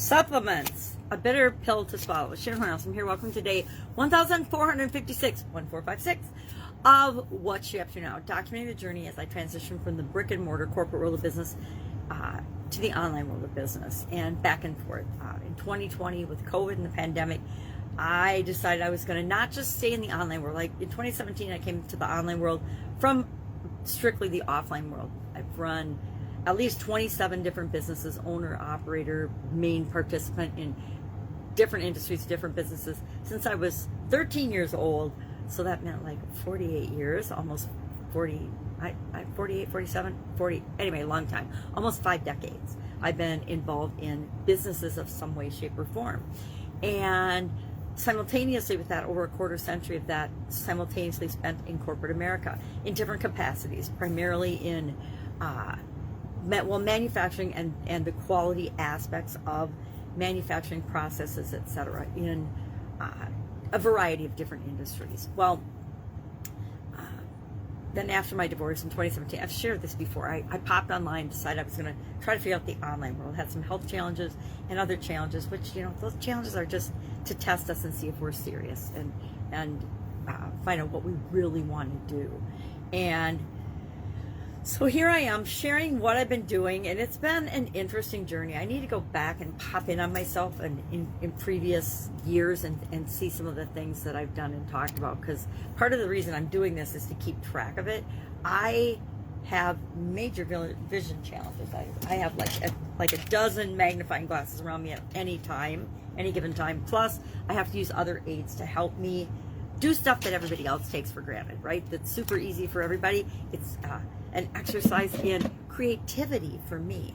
Supplements, a bitter pill to swallow. Sharon Horne-Ellstrom here. Welcome to day 1456 of What's She Up To Now, documenting the journey as I transition from the brick and mortar corporate world of business to the online world of business and back and forth. In 2020, with COVID and the pandemic, I decided I was going to not just stay in the online world. Like in 2017, I came to the online world from strictly the offline world. I've run at least 27 different businesses, owner, operator, main participant in different industries, different businesses since I was 13 years old. So that meant like 48 years, almost 40, 48, 47, 40, anyway, a long time, almost 5 decades. I've been involved in businesses of some way, shape, or form. And simultaneously with that, over a quarter century of that simultaneously spent in corporate America in different capacities, primarily in manufacturing and the quality aspects of manufacturing processes, etc., in a variety of different industries. Well, then after my divorce in 2017, I've shared this before, I popped online, decided I was going to try to figure out the online world. Had some health challenges and other challenges, which, you know, those challenges are just to test us and see if we're serious and find out what we really want to do. And so here I am sharing what I've been doing, and it's been an interesting journey. I need to go back and pop in on myself and in previous years and see some of the things that I've done and talked about, because part of the reason I'm doing this is to keep track of it. I have major vision challenges. I have like a dozen magnifying glasses around me at any given time. Plus, I have to use other aids to help me do stuff that everybody else takes for granted, right? That's super easy for everybody. It's an exercise in creativity for me.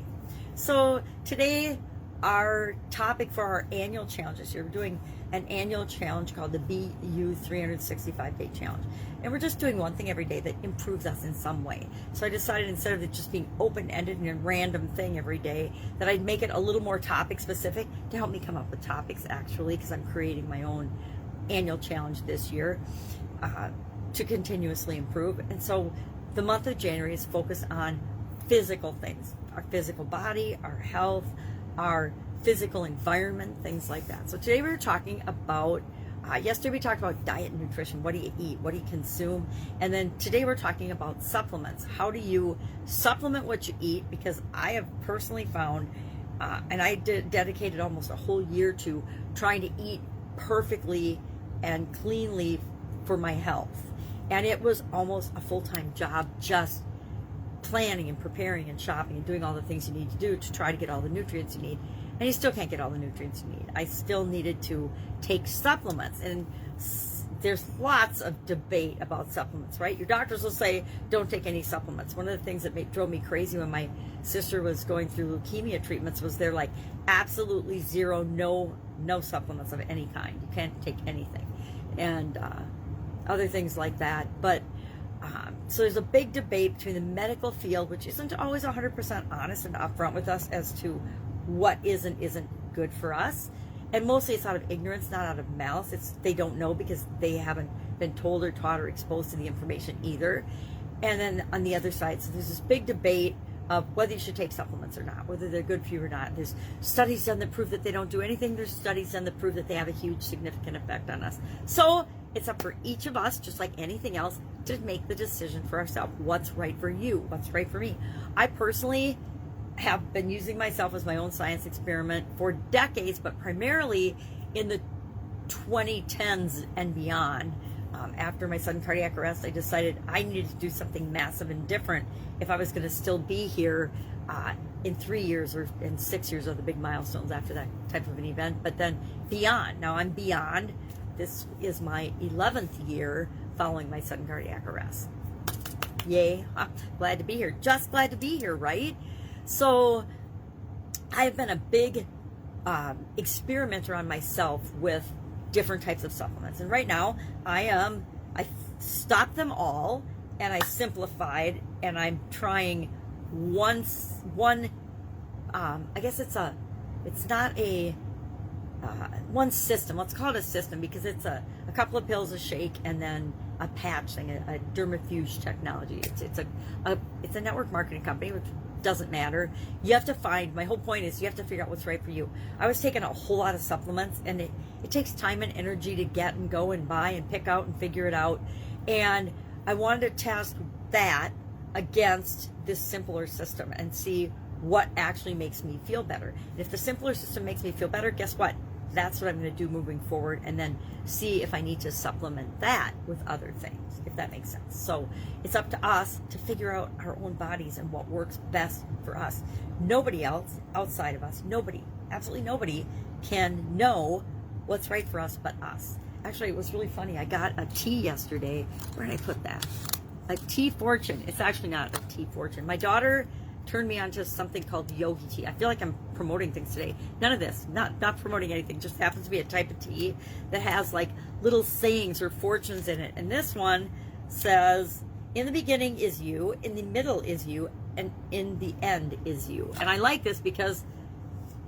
So today, our topic for our annual challenge this year, we're doing an annual challenge called the BU 365-Day Challenge. And we're just doing one thing every day that improves us in some way. So I decided, instead of it just being open-ended and a random thing every day, that I'd make it a little more topic-specific to help me come up with topics, actually, because I'm creating my own annual challenge this year to continuously improve. And so the month of January is focused on physical things, our physical body, our health, our physical environment, things like that. So today we were talking about, yesterday we talked about diet and nutrition. What do you eat? What do you consume? And then today we're talking about supplements. How do you supplement what you eat? Because I have personally found, and I dedicated almost a whole year to trying to eat perfectly and cleanly for my health. And it was almost a full-time job, just planning and preparing and shopping and doing all the things you need to do to try to get all the nutrients you need. And you still can't get all the nutrients you need. I still needed to take supplements. And there's lots of debate about supplements, right? Your doctors will say, don't take any supplements. One of the things that drove me crazy when my sister was going through leukemia treatments was they're like, absolutely zero, no supplements of any kind. You can't take anything. And other things like that. But so there's a big debate between the medical field, which isn't always 100% honest and upfront with us as to what is and isn't good for us. And mostly it's out of ignorance, not out of malice. They don't know because they haven't been told or taught or exposed to the information either. And then on the other side, so there's this big debate of whether you should take supplements or not, whether they're good for you or not. There's studies done that prove that they don't do anything. There's studies done that prove that they have a huge, significant effect on us. So it's up for each of us, just like anything else, to make the decision for ourselves. What's right for you? What's right for me? I personally have been using myself as my own science experiment for decades, but primarily in the 2010s and beyond. After my sudden cardiac arrest, I decided I needed to do something massive and different if I was going to still be here in 3 years or in 6 years, are the big milestones after that type of an event. But then beyond. Now I'm beyond. This is my 11th year following my sudden cardiac arrest. Yay. Glad to be here. Just glad to be here, right? So I've been a big experimenter on myself with different types of supplements. And right now I stopped them all and I simplified, and I'm trying one I guess it's not a one system. Let's call it a system, because it's a couple of pills, a shake, and then a patch thing, a dermafuge technology. It's a network marketing company, which doesn't matter. You have to find, my whole point is you have to figure out what's right for you. I was taking a whole lot of supplements, and it takes time and energy to get and go and buy and pick out and figure it out. And I wanted to test that against this simpler system and see what actually makes me feel better. And if the simpler system makes me feel better, guess what? That's what I'm going to do moving forward, and then see if I need to supplement that with other things, if that makes sense. So it's up to us to figure out our own bodies and what works best for us. Nobody else outside of us, nobody, absolutely nobody, can know what's right for us but us. Actually, it was really funny. I got a tea yesterday. Where did I put that? A tea fortune. It's actually not a tea fortune. My daughter turned me on to something called yogi tea. I feel like I'm promoting things today. None of this, not promoting anything, just happens to be a type of tea that has like little sayings or fortunes in it. And this one says, in the beginning is you, in the middle is you, and in the end is you. And I like this because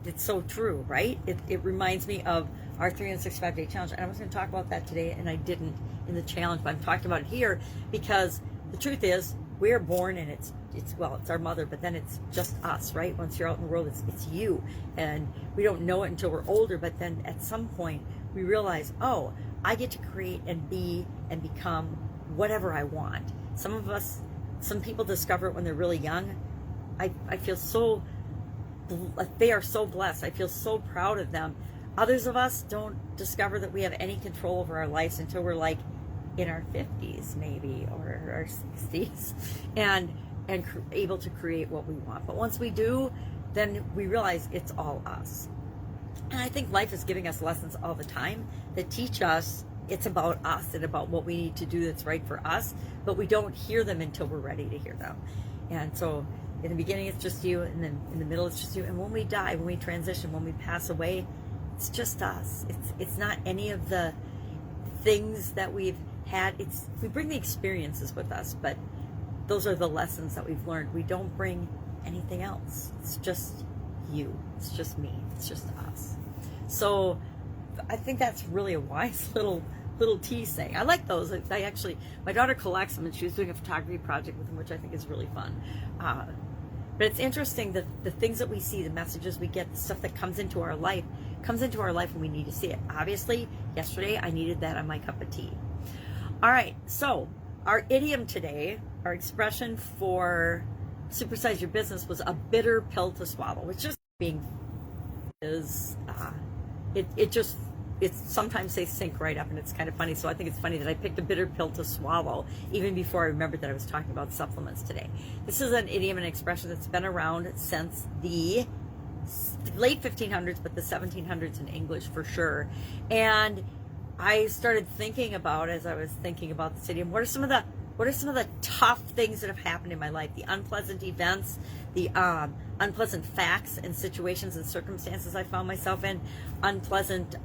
it's so true, right? It reminds me of our 365-day challenge. And I was going to talk about that today, and I didn't in the challenge, but I'm talking about it here because the truth is, we're born and it's our mother, but then it's just us, right? Once you're out in the world, it's you, and we don't know it until we're older. But then at some point we realize, oh, I get to create and be and become whatever I want. Some people discover it when they're really young. I feel so, they are so blessed. I feel so proud of them. Others of us don't discover that we have any control over our lives until we're like in our 50s maybe, or our 60s, and able to create what we want. But once we do, then we realize it's all us. And I think life is giving us lessons all the time that teach us it's about us and about what we need to do that's right for us, but we don't hear them until we're ready to hear them. And so in the beginning it's just you, and then in the middle it's just you, and when we die, when we transition, when we pass away, it's just us. It's not any of the things that we've had. We bring the experiences with us, but those are the lessons that we've learned. We don't bring anything else. It's just you. It's just me. It's just us. So I think that's really a wise little tea saying. I like those. My daughter collects them, and she was doing a photography project with them, which I think is really fun. But it's interesting that the things that we see, the messages we get, the stuff that comes into our life when we need to see it. Obviously, yesterday I needed that on my cup of tea. All right, so our idiom today, our expression for supersize your business, was a bitter pill to swallow, which just being is it's sometimes they sink right up, and it's kind of funny. So I think it's funny that I picked a bitter pill to swallow even before I remembered that I was talking about supplements today. This is an idiom and expression that's been around since the late 1500s, but the 1700s in English for sure. And I started thinking about, as I was thinking about this idiom, what are some of the tough things that have happened in my life, the unpleasant events, the unpleasant facts and situations and circumstances I found myself in, unpleasant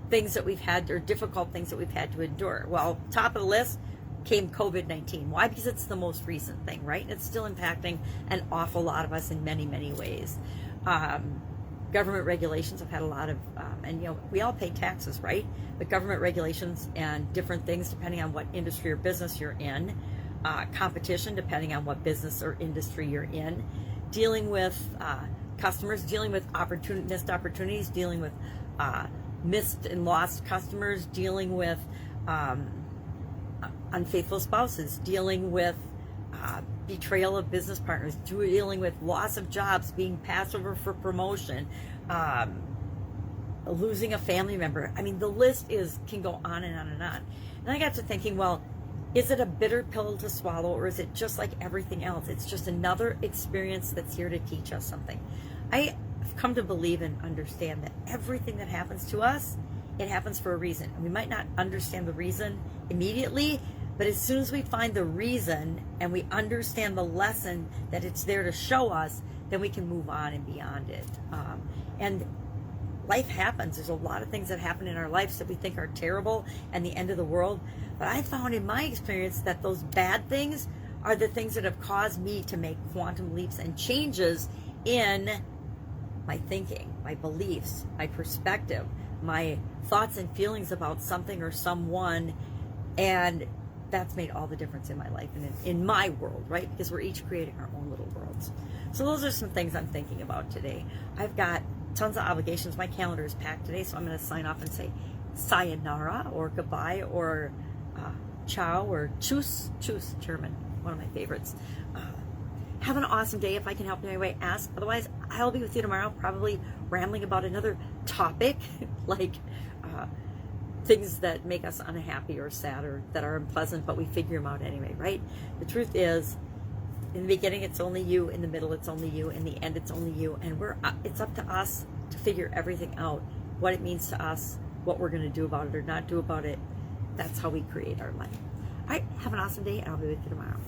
things that we've had, or difficult things that we've had to endure. Well, top of the list came COVID-19. Why? Because it's the most recent thing, right? It's still impacting an awful lot of us in many, many ways. Government regulations have had a lot of, and we all pay taxes, right? But government regulations and different things depending on what industry or business you're in, competition depending on what business or industry you're in, dealing with customers, dealing with missed opportunities, dealing with missed and lost customers, dealing with unfaithful spouses, dealing with betrayal of business partners, dealing with loss of jobs, being passed over for promotion, losing a family member. I mean, the list can go on and on and on. And I got to thinking, well, is it a bitter pill to swallow, or is it just like everything else? It's just another experience that's here to teach us something. I've come to believe and understand that everything that happens to us, it happens for a reason. And we might not understand the reason immediately, but as soon as we find the reason and we understand the lesson that it's there to show us, then we can move on and beyond it. And life happens. There's a lot of things that happen in our lives that we think are terrible and the end of the world. But I found in my experience that those bad things are the things that have caused me to make quantum leaps and changes in my thinking, my beliefs, my perspective, my thoughts and feelings about something or someone. And that's made all the difference in my life and in my world, right? Because we're each creating our own little worlds. So those are some things I'm thinking about today. I've got tons of obligations. My calendar is packed today, so I'm going to sign off and say sayonara or goodbye or ciao or tschüss, German, one of my favorites. Have an awesome day. If I can help in any way, ask. Otherwise, I'll be with you tomorrow, probably rambling about another topic, like things that make us unhappy or sad or that are unpleasant, but we figure them out anyway, right? The truth is, in the beginning, it's only you. In the middle, it's only you. In the end, it's only you. And it's up to us to figure everything out, what it means to us, what we're going to do about it or not do about it. That's how we create our life. All right, have an awesome day, and I'll be with you tomorrow.